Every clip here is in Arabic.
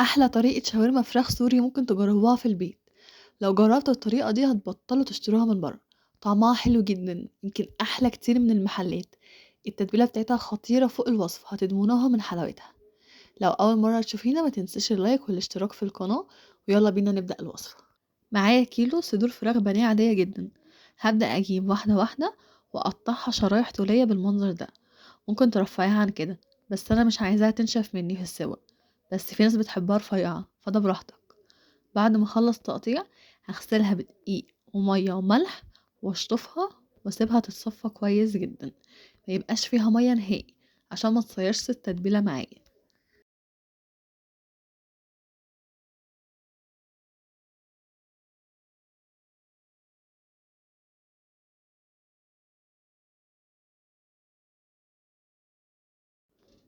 أحلى طريقة شاورما فراخ سوري ممكن تجربوها في البيت. لو جربتوا الطريقة دي هتبطلوا تشتروها من برا. طعمها حلو جدا، يمكن أحلى كتير من المحلات. التتبيلة بتاعتها خطيرة فوق الوصف، هتدمنوها من حلاوتها. لو أول مرة تشوفينا ما تنسيش اللايك والاشتراك في القناة. ويلا بينا نبدأ الوصفة. معايا كيلو صدور فراخ بانيه عادية جدا. هبدأ أجيب واحدة واحدة وأقطعها شرايح طولية بالمنظر ده. ممكن ترفعيها عن كده، بس أنا مش عايزاها تنشف مني في السوا. بس في ناس بتحبها رفيعة، فده براحتك. بعد ما اخلص تقطيع هغسلها بدقيق وميه وملح واشطفها واسيبها تتصفى كويس جدا. ما يبقاش فيها ميه نهائي عشان ما تصيرش التتبيله معايا.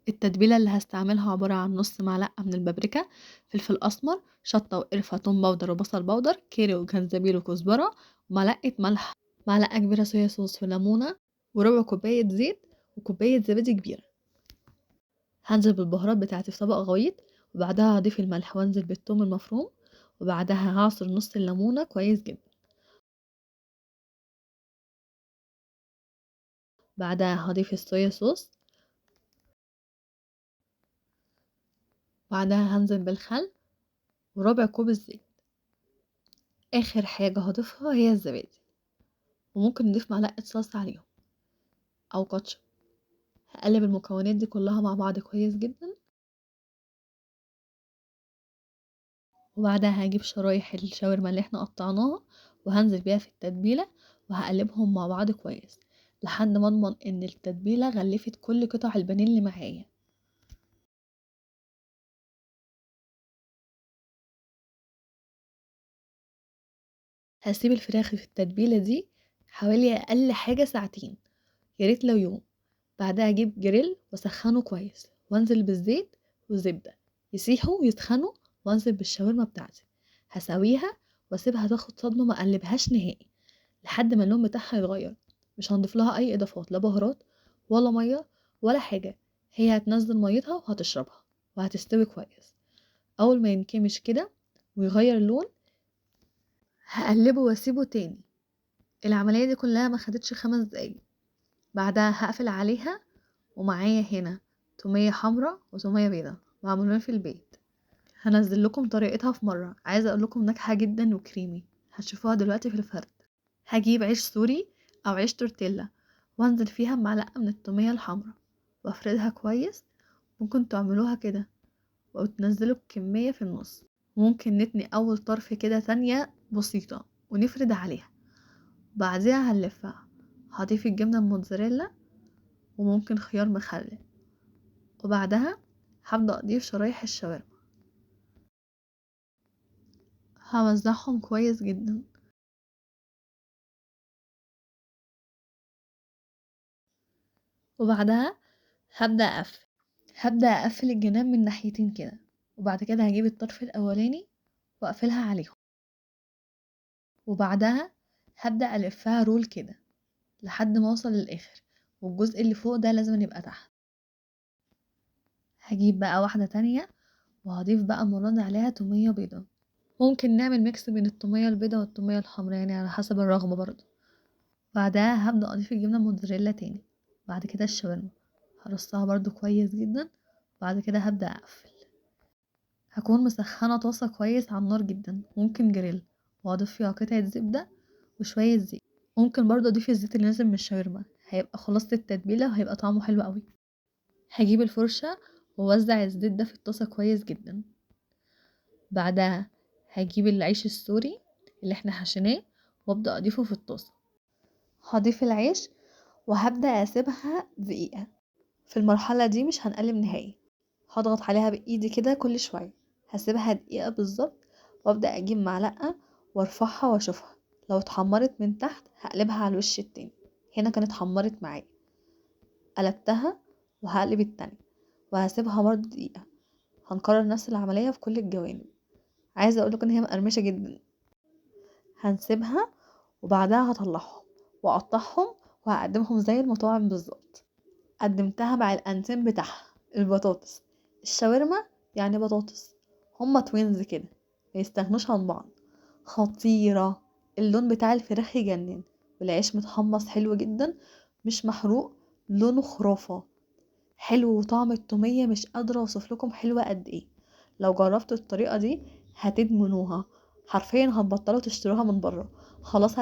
التتبيله اللي هستعملها عباره عن نص معلقه من البابريكا، فلفل اسمر، شطه وقرفه، توم باودر وبصل باودر، كيري وجنزبيل وكزبره، ومعلقه ملح، معلقه كبيره صويا صوص وليمونه، وربع كوبايه زيت، وكوبايه زبادي كبيره. هنزل بالبهارات بتاعتي في طبق غويط، وبعدها هضيف الملح وانزل بالثوم المفروم، وبعدها هعصر نص الليمونة كويس جدا. بعدها هضيف الصويا صوص، بعدها هنزل بالخل وربع كوب الزيت. اخر حاجة هضيفها هي الزبادي، وممكن نضيف معلقة صلصة عليهم او كاتشب. هقلب المكونات دي كلها مع بعض كويس جدا، وبعدها هجيب شرايح الشاورما اللي احنا قطعناها وهنزل بيها في التتبيلة، وهقلبهم مع بعض كويس لحد ما اضمن ان التتبيلة غلفت كل قطع البانيه اللي معايا. هسيب الفراخ في التتبيلة دي حوالي أقل حاجة ساعتين، ياريت لو يوم. بعدها أجيب جريل وأسخنه كويس وأنزل بالزيت والزبدة يسيحوا ويسخنوا، وأنزل بالشاورما بتاعتي. هسويها وأسيبها تاخد صدمة، ما أقلبهاش نهائي لحد ما اللون بتاعها يتغير. مش هنضيف لها أي إضافات، لا بهارات ولا مية ولا حاجة. هي هتنزل ميتها وهتشربها وهتستوي كويس. أول ما ينكمش كده ويغير اللون هقلبه واسيبه تاني. العملية دي كلها ما خدتش 5 دقايق. بعدها هقفل عليها، ومعايا هنا تومية حمرا وتومية بيضة معمولين في البيت. هنزل لكم طريقتها في مرة، عايزة اقول لكم ناجحة جدا وكريمي. هتشوفوها دلوقتي في الفرد. هجيب عيش سوري او عيش تورتيلا، وانزل فيها بمعلقة من التومية الحمرا وافردها كويس. ممكن تعملوها كده وتنزلوا الكمية في النص. ممكن نتني اول طرف كده ثانية بسيطة ونفرد عليها. بعدها هنلفها. هضيف الجبنة الموتزاريلا وممكن خيار مخلل، وبعدها هبدأ أضيف شرايح الشاورما. هوزعهم كويس جدا، وبعدها هبدأ أقفل الجناب من ناحيتين كده. وبعد كده هجيب الطرف الأولاني وأقفلها عليهم، وبعدها هبدأ ألفها رول كده لحد ما أوصل للآخر، والجزء اللي فوق ده لازم يبقى تحت. هجيب بقى واحدة تانية وهضيف بقى المرة دي عليها تومية بيضة. ممكن نعمل ميكس بين التومية البيضة والتومية الحمراء، يعني على حسب الرغبة برضه. بعدها هبدأ أضيف الجبنة الموتزاريلا تاني. بعد كده الشاورما هرصها برضو كويس جدا. بعد كده هبدأ أقفل. هكون مسخنة طاسة كويس على النار جدا، ممكن جريل، وهضيف فيها قطعة زبدة وشوية زيت. ممكن برضو أضيف الزيت اللي نازل من الشاورما، هيبقى خلاصة التتبيلة وهيبقى طعمه حلو قوي. هجيب الفرشة ووزع الزيت ده في الطاسة كويس جدا. بعدها هجيب العيش السوري اللي احنا حشيناه وابدأ أضيفه في الطاسة. هضيف العيش وهبدأ أسيبها دقيقة. في المرحلة دي مش هنقلب نهائي. هضغط عليها بإيدي كده كل شوية. هسيبها دقيقة بالظبط، وابدأ اجيب معلقة وارفعها واشوفها. لو اتحمرت من تحت هقلبها على الوش التاني. هنا كانت اتحمرت معايا، قلبتها وهقلب التانية وهسيبها برضه دقيقة. هنكرر نفس العملية في كل الجوانب. عايزة اقولك ان هي مقرمشة جدا. هنسيبها وبعدها هطلعهم واقطعهم وهقدمهم زي المطاعم بالظبط. قدمتها مع الانتين بتاعها، البطاطس. الشاورما يعني بطاطس، هما توينز كده، ما يستغنوش عن بعض. خطيرة. اللون بتاع الفراخ يجنن، والعيش متحمص حلو جدا، مش محروق، لونه خرافة حلو. وطعم التومية مش قادرة اوصف لكم حلوة قد ايه. لو جربتوا الطريقة دي هتدمنوها، حرفيا هتبطلوا تشتروها من بره، خلاص